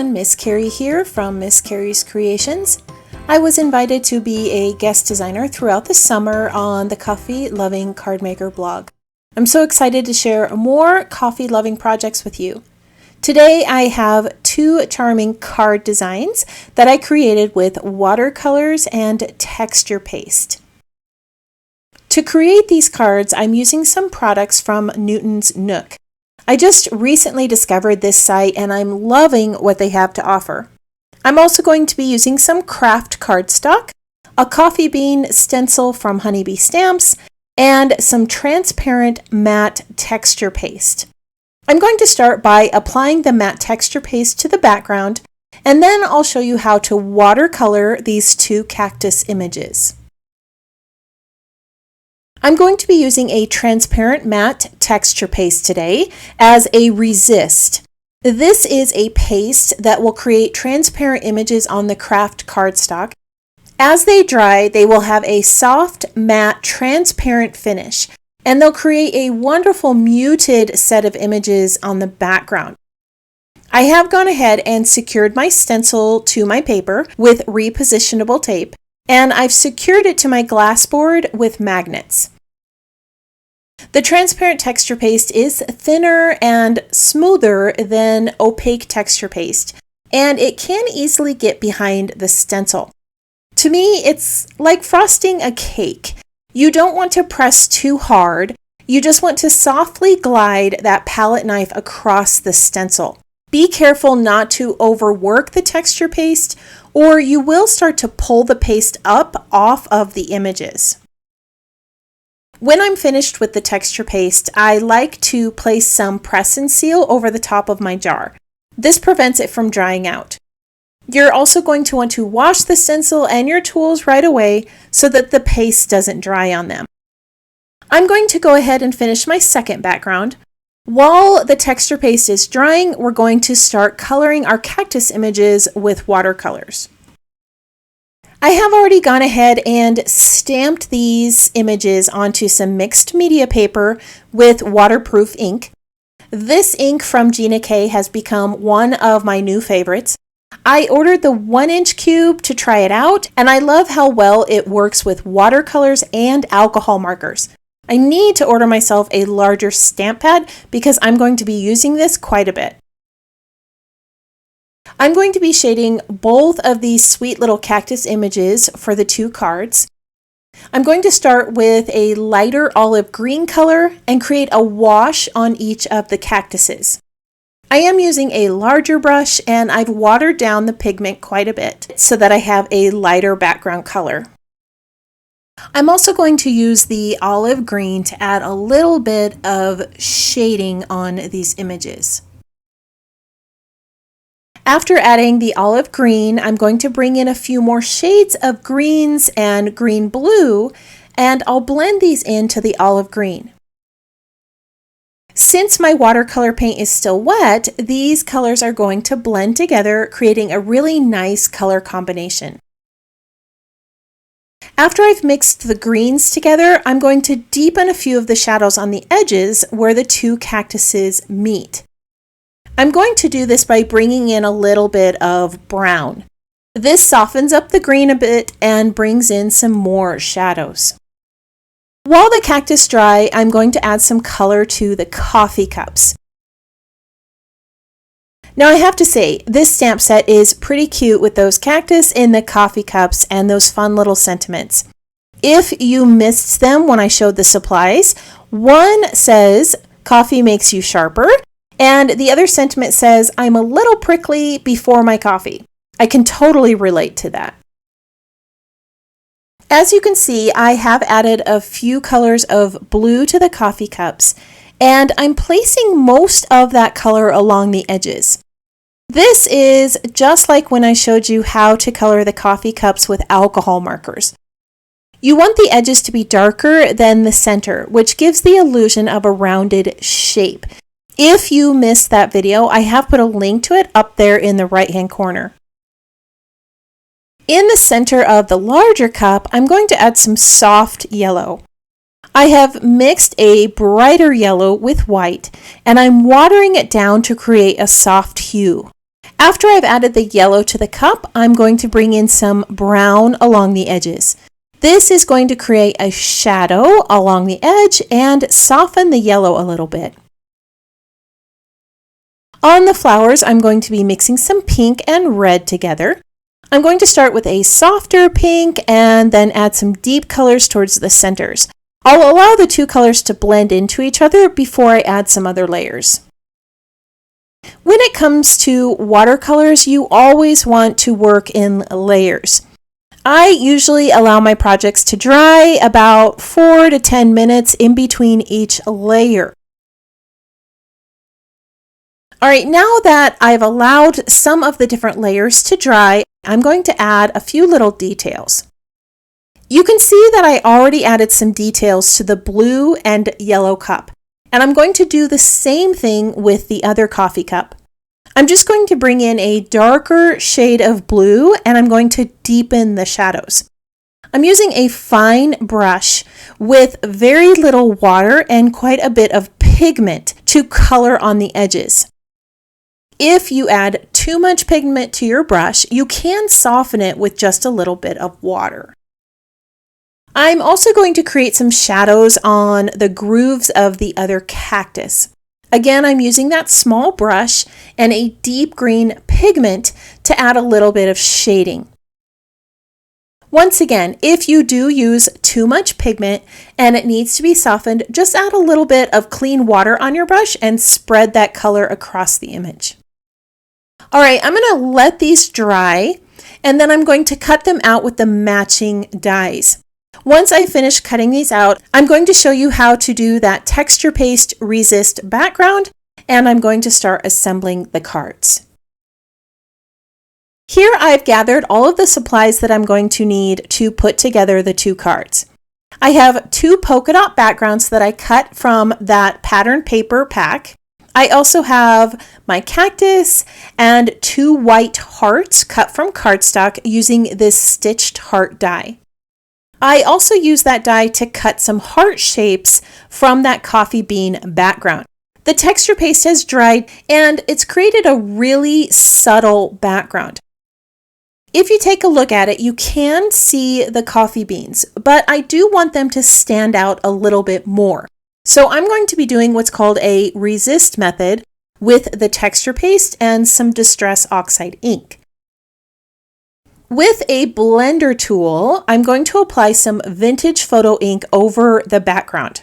everyone, Miss Carrie here from Miss Carrie's Creations. I was invited to be a guest designer throughout the summer on the Coffee Loving Cardmaker Blog. I'm so excited to share more coffee loving projects with you. Today I have two charming card designs that I created with watercolors and texture paste. To create these cards, I'm using some products from Newton's Nook. I just recently discovered this site and I'm loving what they have to offer. I'm also going to be using some craft cardstock, a coffee bean stencil from Honeybee Stamps, and some transparent matte texture paste. I'm going to start by applying the matte texture paste to the background, and then I'll show you how to watercolor these two cactus images. I'm going to be using a transparent matte texture paste today as a resist. This is a paste that will create transparent images on the craft cardstock. As they dry, they will have a soft, matte, transparent finish, and they'll create a wonderful muted set of images on the background. I have gone ahead and secured my stencil to my paper with repositionable tape, and I've secured it to my glass board with magnets. The transparent texture paste is thinner and smoother than opaque texture paste, and it can easily get behind the stencil. To me, it's like frosting a cake. You don't want to press too hard. You just want to softly glide that palette knife across the stencil. Be careful not to overwork the texture paste, or you will start to pull the paste up off of the images. When I'm finished with the texture paste, I like to place some press and seal over the top of my jar. This prevents it from drying out. You're also going to want to wash the stencil and your tools right away so that the paste doesn't dry on them. I'm going to go ahead and finish my second background. While the texture paste is drying, we're going to start coloring our cactus images with watercolors. I have already gone ahead and stamped these images onto some mixed media paper with waterproof ink. This ink from Gina K has become one of my new favorites. I ordered the 1-inch cube to try it out, and I love how well it works with watercolors and alcohol markers. I need to order myself a larger stamp pad because I'm going to be using this quite a bit. I'm going to be shading both of these sweet little cactus images for the two cards. I'm going to start with a lighter olive green color and create a wash on each of the cactuses. I am using a larger brush and I've watered down the pigment quite a bit so that I have a lighter background color. I'm also going to use the olive green to add a little bit of shading on these images. After adding the olive green, I'm going to bring in a few more shades of greens and green blue, and I'll blend these into the olive green. Since my watercolor paint is still wet, these colors are going to blend together, creating a really nice color combination. After I've mixed the greens together, I'm going to deepen a few of the shadows on the edges where the two cactuses meet. I'm going to do this by bringing in a little bit of brown. This softens up the green a bit and brings in some more shadows. While the cactus dry, I'm going to add some color to the coffee cups. Now I have to say, this stamp set is pretty cute with those cactus in the coffee cups and those fun little sentiments. If you missed them when I showed the supplies, one says, "Coffee makes you sharper," and the other sentiment says, "I'm a little prickly before my coffee." I can totally relate to that. As you can see, I have added a few colors of blue to the coffee cups, and I'm placing most of that color along the edges. This is just like when I showed you how to color the coffee cups with alcohol markers. You want the edges to be darker than the center, which gives the illusion of a rounded shape. If you missed that video, I have put a link to it up there in the right-hand corner. In the center of the larger cup, I'm going to add some soft yellow. I have mixed a brighter yellow with white, and I'm watering it down to create a soft hue. After I've added the yellow to the cup, I'm going to bring in some brown along the edges. This is going to create a shadow along the edge and soften the yellow a little bit. On the flowers, I'm going to be mixing some pink and red together. I'm going to start with a softer pink and then add some deep colors towards the centers. I'll allow the two colors to blend into each other before I add some other layers. When it comes to watercolors, you always want to work in layers. I usually allow my projects to dry about 4 to 10 minutes in between each layer. All right, now that I've allowed some of the different layers to dry, I'm going to add a few little details. You can see that I already added some details to the blue and yellow cup, and I'm going to do the same thing with the other coffee cup. I'm just going to bring in a darker shade of blue and I'm going to deepen the shadows. I'm using a fine brush with very little water and quite a bit of pigment to color on the edges. If you add too much pigment to your brush, you can soften it with just a little bit of water. I'm also going to create some shadows on the grooves of the other cactus. Again, I'm using that small brush and a deep green pigment to add a little bit of shading. Once again, if you do use too much pigment and it needs to be softened, just add a little bit of clean water on your brush and spread that color across the image. All right, I'm going to let these dry and then I'm going to cut them out with the matching dies. Once I finish cutting these out, I'm going to show you how to do that texture paste resist background, and I'm going to start assembling the cards. Here I've gathered all of the supplies that I'm going to need to put together the two cards. I have two polka dot backgrounds that I cut from that pattern paper pack. I also have my cactus and two white hearts cut from cardstock using this stitched heart die. I also use that die to cut some heart shapes from that coffee bean background. The texture paste has dried and it's created a really subtle background. If you take a look at it, you can see the coffee beans, but I do want them to stand out a little bit more. So I'm going to be doing what's called a resist method with the texture paste and some Distress Oxide ink. With a blender tool, I'm going to apply some vintage photo ink over the background.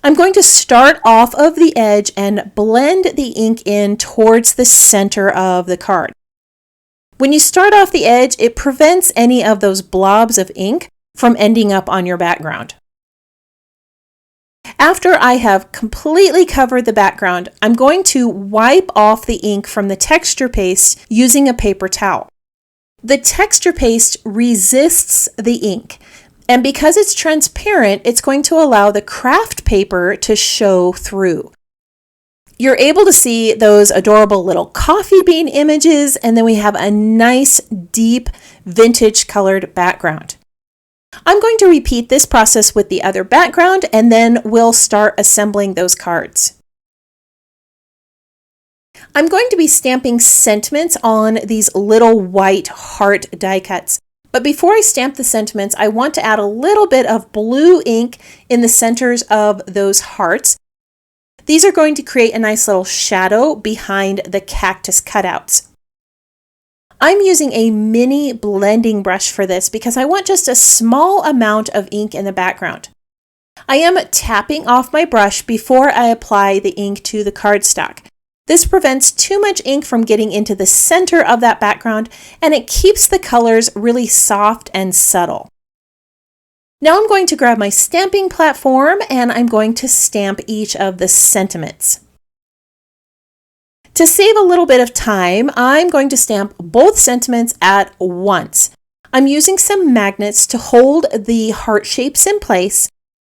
I'm going to start off of the edge and blend the ink in towards the center of the card. When you start off the edge, it prevents any of those blobs of ink from ending up on your background. After I have completely covered the background, I'm going to wipe off the ink from the texture paste using a paper towel. The texture paste resists the ink, and because it's transparent, it's going to allow the craft paper to show through. You're able to see those adorable little coffee bean images, and then we have a nice, deep, vintage colored background. I'm going to repeat this process with the other background, and then we'll start assembling those cards. I'm going to be stamping sentiments on these little white heart die cuts. But before I stamp the sentiments, I want to add a little bit of blue ink in the centers of those hearts. These are going to create a nice little shadow behind the cactus cutouts. I'm using a mini blending brush for this because I want just a small amount of ink in the background. I am tapping off my brush before I apply the ink to the cardstock. This prevents too much ink from getting into the center of that background, and it keeps the colors really soft and subtle. Now I'm going to grab my stamping platform and I'm going to stamp each of the sentiments. To save a little bit of time, I'm going to stamp both sentiments at once. I'm using some magnets to hold the heart shapes in place,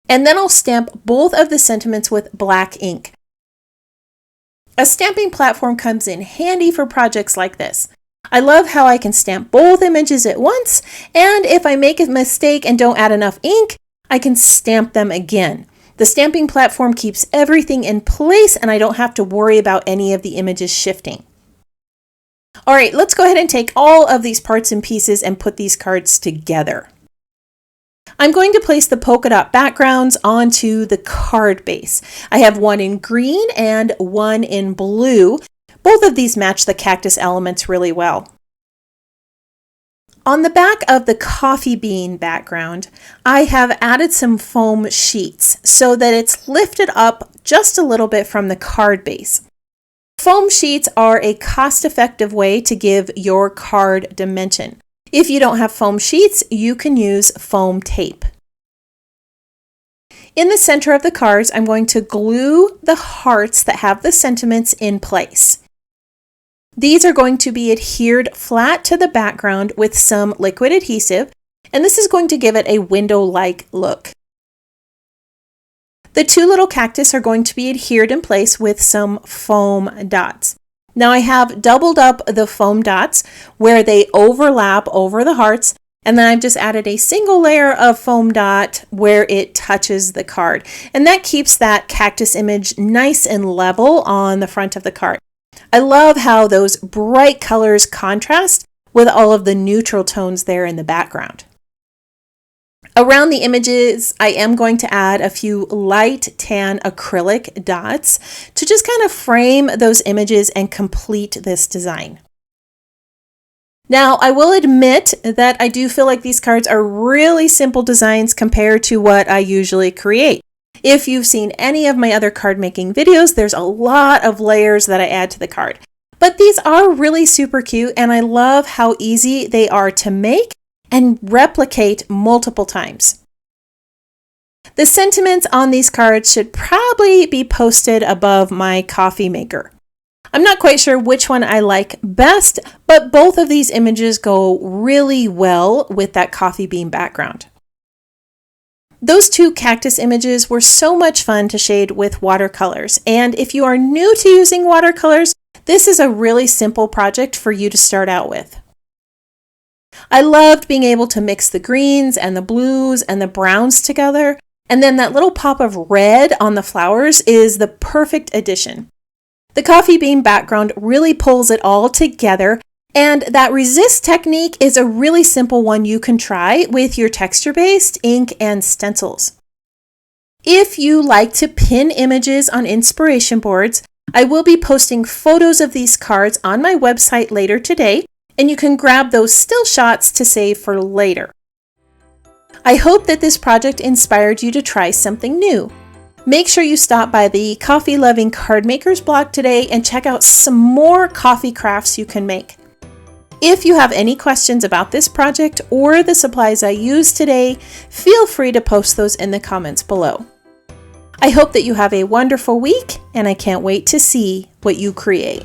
and then I'll stamp both of the sentiments with black ink. A stamping platform comes in handy for projects like this. I love how I can stamp both images at once, and if I make a mistake and don't add enough ink, I can stamp them again. The stamping platform keeps everything in place and I don't have to worry about any of the images shifting. All right, let's go ahead and take all of these parts and pieces and put these cards together. I'm going to place the polka dot backgrounds onto the card base. I have one in green and one in blue. Both of these match the cactus elements really well. On the back of the coffee bean background, I have added some foam sheets so that it's lifted up just a little bit from the card base. Foam sheets are a cost-effective way to give your card dimension. If you don't have foam sheets, you can use foam tape. In the center of the cards, I'm going to glue the hearts that have the sentiments in place. These are going to be adhered flat to the background with some liquid adhesive, and this is going to give it a window-like look. The two little cactus are going to be adhered in place with some foam dots. Now I have doubled up the foam dots where they overlap over the hearts, and then I've just added a single layer of foam dot where it touches the card. And that keeps that cactus image nice and level on the front of the card. I love how those bright colors contrast with all of the neutral tones there in the background. Around the images, I am going to add a few light tan acrylic dots to just kind of frame those images and complete this design. Now, I will admit that I do feel like these cards are really simple designs compared to what I usually create. If you've seen any of my other card making videos, there's a lot of layers that I add to the card. But these are really super cute, and I love how easy they are to make and replicate multiple times. The sentiments on these cards should probably be posted above my coffee maker. I'm not quite sure which one I like best, but both of these images go really well with that coffee bean background. Those two cactus images were so much fun to shade with watercolors, and if you are new to using watercolors, this is a really simple project for you to start out with. I loved being able to mix the greens and the blues and the browns together, and then that little pop of red on the flowers is the perfect addition. The coffee bean background really pulls it all together, and that resist technique is a really simple one you can try with your texture-based ink and stencils. If you like to pin images on inspiration boards, I will be posting photos of these cards on my website later today, and you can grab those still shots to save for later. I hope that this project inspired you to try something new. Make sure you stop by the Coffee Loving Cardmaker's blog today and check out some more coffee crafts you can make. If you have any questions about this project or the supplies I used today, feel free to post those in the comments below. I hope that you have a wonderful week, and I can't wait to see what you create.